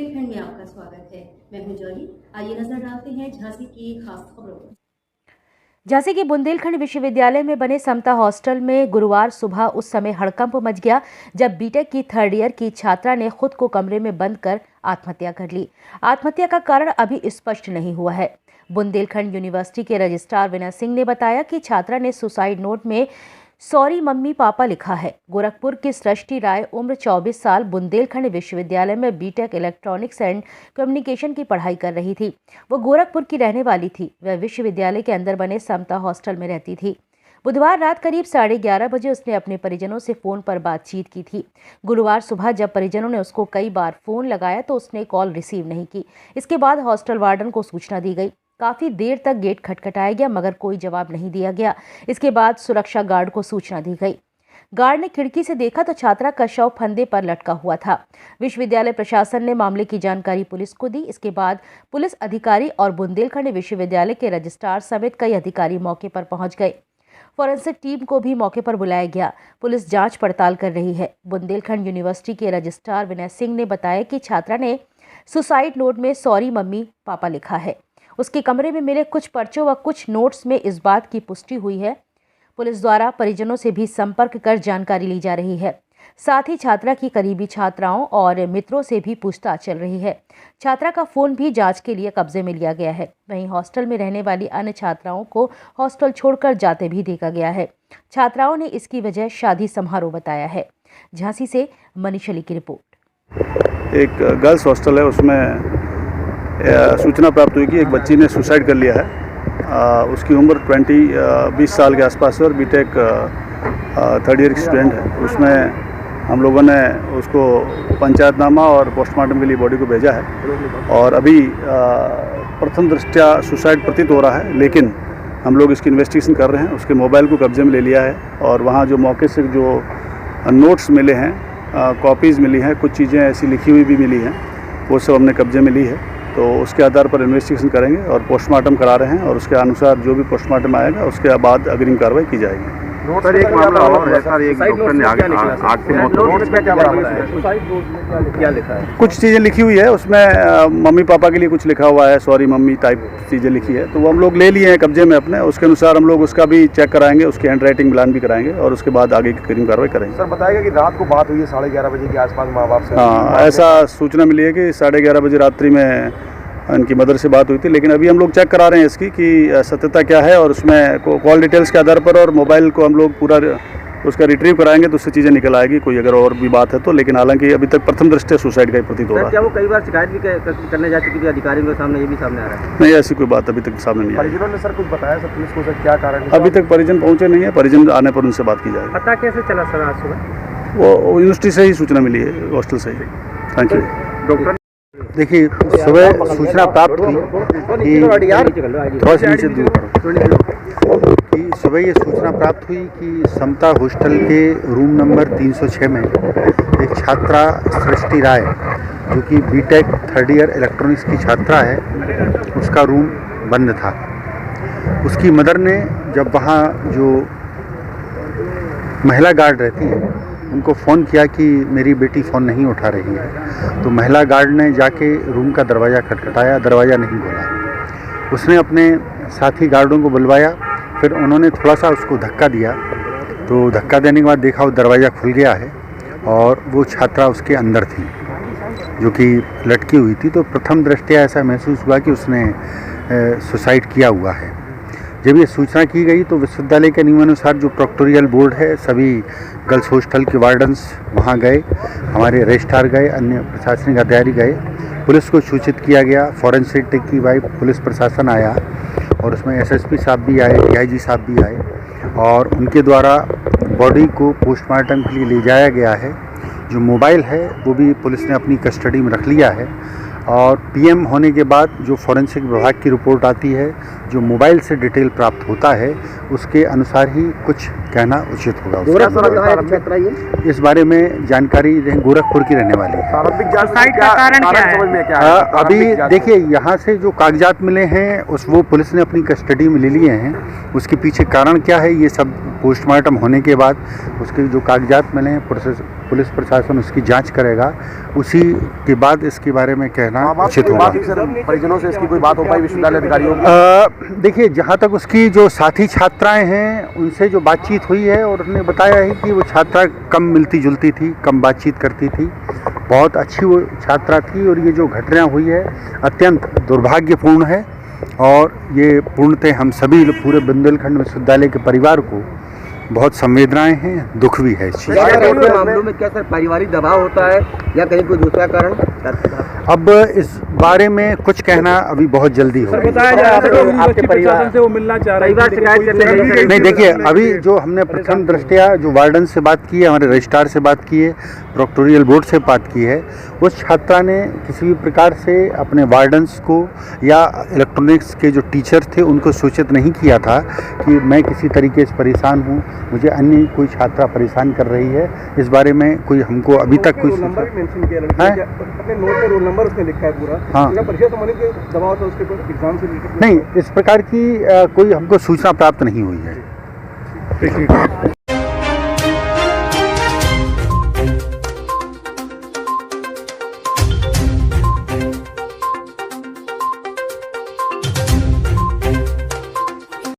बुंदेलखंड में आपका स्वागत है। मैं हूं जॉली। आइए नजर डालते हैं झांसी की खास खबरों पर। झांसी के बुंदेलखंड विश्वविद्यालय में बने समता हॉस्टल में गुरुवार सुबह उस समय हड़कंप मच गया जब बीटेक की थर्ड ईयर की छात्रा ने खुद को कमरे में बंद कर आत्महत्या कर ली। आत्महत्या का कारण अभी स्पष्ट नहीं हुआ है। बुंदेलखंड यूनिवर्सिटी के रजिस्ट्रार विनय सिंह ने बताया कि छात्रा ने सुसाइड नोट में सॉरी मम्मी पापा लिखा है। गोरखपुर की सृष्टि राय उम्र 24 साल बुंदेलखंड विश्वविद्यालय में बीटेक इलेक्ट्रॉनिक्स एंड कम्युनिकेशन की पढ़ाई कर रही थी। वो गोरखपुर की रहने वाली थी। वह विश्वविद्यालय के अंदर बने समता हॉस्टल में रहती थी। बुधवार रात करीब 11:30 बजे उसने अपने परिजनों से फोन पर बातचीत की थी। गुरुवार सुबह जब परिजनों ने उसको कई बार फोन लगाया तो उसने कॉल रिसीव नहीं की। इसके बाद हॉस्टल वार्डन को सूचना दी गई। काफी देर तक गेट खटखटाया गया मगर कोई जवाब नहीं दिया गया। इसके बाद सुरक्षा गार्ड को सूचना दी गई। गार्ड ने खिड़की से देखा तो छात्रा का शव फंदे पर लटका हुआ था। विश्वविद्यालय प्रशासन ने मामले की जानकारी पुलिस को दी। इसके बाद पुलिस अधिकारी और बुंदेलखंड विश्वविद्यालय के रजिस्ट्रार समेत कई अधिकारी मौके पर पहुंच गए। फॉरेंसिक टीम को भी मौके पर बुलाया गया। पुलिस जांच पड़ताल कर रही है। बुंदेलखंड यूनिवर्सिटी के रजिस्ट्रार विनय सिंह ने बताया कि छात्रा ने सुसाइड नोट में सॉरी मम्मी पापा लिखा है। उसके कमरे में मिले कुछ पर्चों व कुछ नोट्स में इस बात की पुष्टि हुई है। पुलिस द्वारा परिजनों से भी संपर्क कर जानकारी ली जा रही है। साथ ही छात्रा की करीबी छात्राओं और मित्रों से भी पूछताछ चल रही है। छात्रा का फोन भी जांच के लिए कब्जे में लिया गया है। वहीं हॉस्टल में रहने वाली अन्य छात्राओं को हॉस्टल छोड़कर जाते भी देखा गया है। छात्राओं ने इसकी वजह शादी समारोह बताया है। झांसी से मनीष अली की रिपोर्ट। एक गर्ल्स हॉस्टल है, उसमें सूचना प्राप्त हुई कि एक बच्ची ने सुसाइड कर लिया है। उसकी उम्र 20 साल के आसपास है और बीटेक थर्ड ईयर की स्टूडेंट है। उसमें हम लोगों ने उसको पंचायतनामा और पोस्टमार्टम के लिए बॉडी को भेजा है और अभी प्रथम दृष्टया सुसाइड प्रतीत हो रहा है, लेकिन हम लोग इसकी इन्वेस्टिगेशन कर रहे हैं। उसके मोबाइल को कब्जे में ले लिया है और वहाँ जो मौके से जो नोट्स मिले हैं, कॉपीज़ मिली हैं, कुछ चीज़ें ऐसी लिखी हुई भी मिली हैं, वो सब हमने कब्जे में ली है। तो उसके आधार पर इन्वेस्टिगेशन करेंगे और पोस्टमार्टम करा रहे हैं और उसके अनुसार जो भी पोस्टमार्टम आएगा उसके बाद अग्रिम कार्रवाई की जाएगी। सर, एक मामला और है सर, एक डॉक्टर ने आग से मौत क्या लिखा है? कुछ चीज़ें लिखी हुई है उसमें, मम्मी पापा के लिए कुछ लिखा हुआ है, सॉरी मम्मी टाइप चीज़ें लिखी है। तो वो हम लोग ले लिए हैं कब्जे में अपने। उसके अनुसार हम लोग उसका भी चेक कराएंगे, उसकी हैंड राइटिंग मिलान भी कराएंगे और उसके बाद आगे की अग्रिम कार्रवाई करेंगे। सर, बताएगा कि रात को बात हुई है 11:30 बजे के आसपास माँ बाप से? हाँ, ऐसा सूचना मिली है कि 11:30 बजे रात्रि में इनकी मदर से बात हुई थी, लेकिन अभी हम लोग चेक करा रहे हैं इसकी कि सत्यता क्या है और उसमें कॉल डिटेल्स के आधार पर और मोबाइल को हम लोग पूरा उसका रिट्रीव कराएंगे तो उससे चीज़ें निकल आएगी, कोई अगर और भी बात है तो। लेकिन हालांकि अभी तक प्रथम दृष्टया सुसाइड का ही प्रतीत हो रहा है। क्या वो कई बार शिकायत भी करने जा चुकी थी अधिकारियों के सामने, ये भी सामने आ रहा है? नहीं, ऐसी कोई बात अभी तक सामने नहीं आई। परिजनों ने सर कुछ बताया सर पुलिस को, सर क्या कारण है? अभी तक परिजन पहुँचे नहीं है, परिजन आने पर उनसे बात की जाएगी। पता कैसे चला सर आज सुबह? वो यूनिवर्सिटी से ही सूचना मिली है, हॉस्टल से ही। Thank you. डॉक्टर देखिए, सुबह सूचना प्राप्त हुई कि थोड़ा सा नीचे दूर कि सुबह ये सूचना प्राप्त हुई कि समता हॉस्टल के रूम नंबर 306 में एक छात्रा सृष्टि राय, जो कि बीटेक थर्ड ईयर इलेक्ट्रॉनिक्स की छात्रा है, उसका रूम बंद था। उसकी मदर ने जब वहाँ जो महिला गार्ड रहती है उनको फ़ोन किया कि मेरी बेटी फ़ोन नहीं उठा रही है, तो महिला गार्ड ने जाके रूम का दरवाज़ा खटखटाया, दरवाज़ा नहीं खोला। उसने अपने साथी गार्डों को बुलवाया, फिर उन्होंने थोड़ा सा उसको धक्का दिया, तो धक्का देने के बाद देखा वो दरवाज़ा खुल गया है और वो छात्रा उसके अंदर थी जो कि लटकी हुई थी। तो प्रथम दृष्टया ऐसा महसूस हुआ कि उसने सुसाइड किया हुआ है। जब ये सूचना की गई तो विश्वविद्यालय के नियमानुसार जो प्रोक्टोरियल बोर्ड है, सभी गर्ल्स हॉस्टल के वार्डन्स वहाँ गए, हमारे रजिस्ट्रार गए, अन्य प्रशासनिक अधिकारी गए, पुलिस को सूचित किया गया, फॉरेंसिक टीम की वाइफ पुलिस प्रशासन आया और उसमें एसएसपी साहब भी आए, डीआईजी साहब भी आए और उनके द्वारा बॉडी को पोस्टमार्टम के लिए ले जाया गया है। जो मोबाइल है वो भी पुलिस ने अपनी कस्टडी में रख लिया है और पीएम होने के बाद जो फॉरेंसिक विभाग की रिपोर्ट आती है जो मोबाइल से डिटेल प्राप्त होता है उसके अनुसार ही कुछ कहना उचित होगा। इस बारे में जानकारी गोरखपुर की रहने वाली है। अभी देखिए यहाँ से जो कागजात मिले हैं वो पुलिस ने अपनी कस्टडी में ले लिए हैं। उसके पीछे कारण क्या है ये सब पोस्टमार्टम होने के बाद उसके जो कागजात मिले हैं पुलिस प्रशासन उसकी जांच करेगा, उसी के बाद इसके बारे में कहना उचित होगा। परिजनों से इसकी कोई बात हो पाई विश्वविद्यालय अधिकारियों की? देखिए जहाँ तक उसकी जो साथी छात्राएं हैं उनसे जो बातचीत हुई है और उन्होंने बताया है कि वो छात्रा कम मिलती जुलती थी, कम बातचीत करती थी, बहुत अच्छी वो छात्रा थी और ये जो घटना हुई है अत्यंत दुर्भाग्यपूर्ण है और ये पूर्णतः हम सभी पूरे बुंदेलखंड विश्वविद्यालय के परिवार को बहुत संवेदनाएं हैं, दुख भी है इस चीज़ का। मामलों में क्या सर पारिवारिक दबाव होता है या कहीं कोई दूसरा कारण? अब इस बारे में कुछ कहना अभी बहुत जल्दी हो। आपके परिवार से वो मिलना चाह रहे हैं, शिकायत करने नहीं देखिए अभी जो हमने प्रथम दृष्टया जो वार्डन से बात की है, हमारे रजिस्ट्रार से बात की है, प्रोक्टोरियल बोर्ड से बात की है, उस छात्रा ने किसी भी प्रकार से अपने वार्डन्स को या इलेक्ट्रॉनिक्स के जो टीचर थे उनको सूचित नहीं किया था कि मैं किसी तरीके से परेशान हूँ, मुझे अन्य कोई छात्रा परेशान कर रही है। इस बारे में कोई हमको अभी तक कोई रोल नंबर उसने लिखा है पूरा। हाँ दबाव था उसके ऊपर एग्जाम से नहीं, इस प्रकार की कोई हमको सूचना प्राप्त नहीं हुई है।